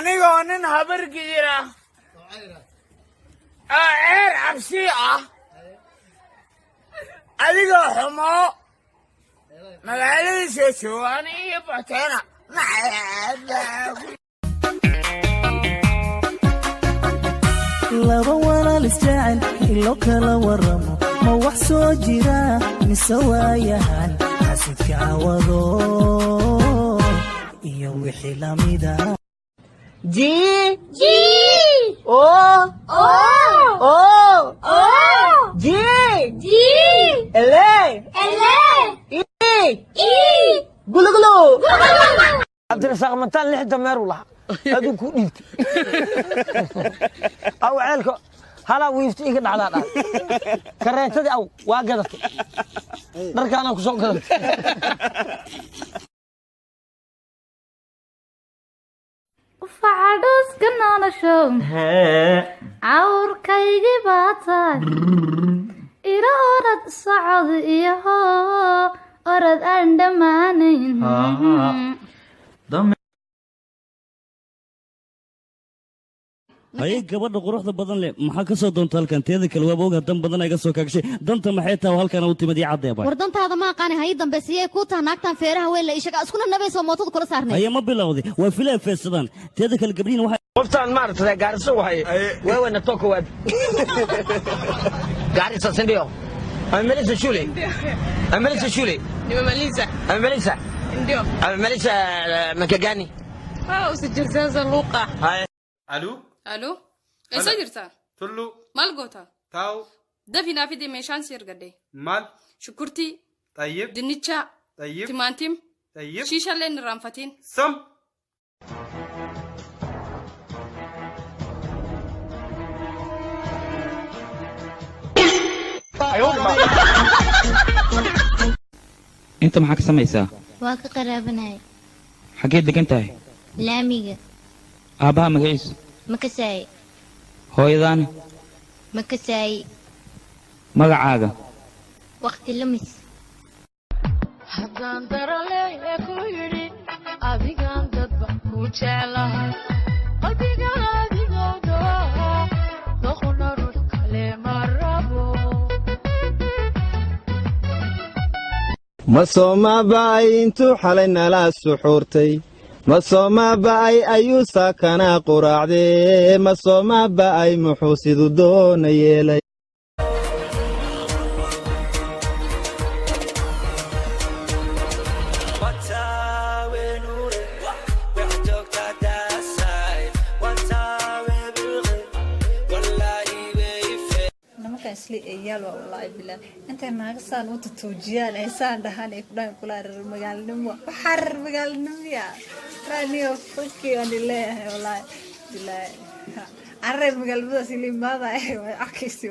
أنا قانن هبر كذا عير عبسية أنا حمو ما قاليش شو أنا يبعتنا laba walaal isjecel ilo kala waramo ma wax soo jira mise waayahan xasidka awado iyo wixii lamida G O G L E gulu عبد الرزاق منتان لحد مير والله هذو كوديت او عيلك هلا ويفتي iga dhacdaa kareetadii aw waa gadatay dharkaana ku soo gadatay فعدوس كنا نشوم عور كيجي باتاي إلى أرد صعد إيهو أرد أندمانين هاي gabadha quruxda badan leh maxaa ka soo doonta halkan teeda kale waa boog hadan badan ay ka soo kaagshay danta maxay tahay halkan uu timid cadeey baa wardantaada ma aqaan hay dambeysiyay ku taanaagtan feeraha weyn la ishaga iskuna nabayso mootada kula saarnay ay ma bilowday waa filay feesadan teeda kale gabdhiina waxa qoftaan maartay gaarso waxay weeyna toko wad gaarisa sindiyo Melissa Shule Melissa Shule Melissa ndio Melissa Makagani usijirzaza luqa الو ايش جرتا تلو مال قوتا تاو دفينا في دي ميشان سير قدي مال شكرتي طيب دنيتشا طيب تيمانتيم طيب شيشة لين رامفتين سم انت maxaa ka samaysaa waa ka qaraabanahay xageed degan tahay laamiga aabaha magaciisa ma ka saay hooyadaana ma ka saay magacaaga waqti lumis haddaan darale ku yidhi adigaan dadba ku jeclahay qalbiga adigooda doqona ruux kale ma rabo ma soomaba'ay intuu xalay nala suxuurtay ma soomaba'ay ayuu saakana quraacdee ma soomaba'ay muxuu siduu doona yeelay eeyal waa wallahi bilaa inta naaga saan u toojiyaan ay saan dhahan ay kudhaan kula magaalnimo xar magaalnimo ya raaniyo fakki aan leeyahay wallahi bilaa array magaalada si limaada ay arkaysi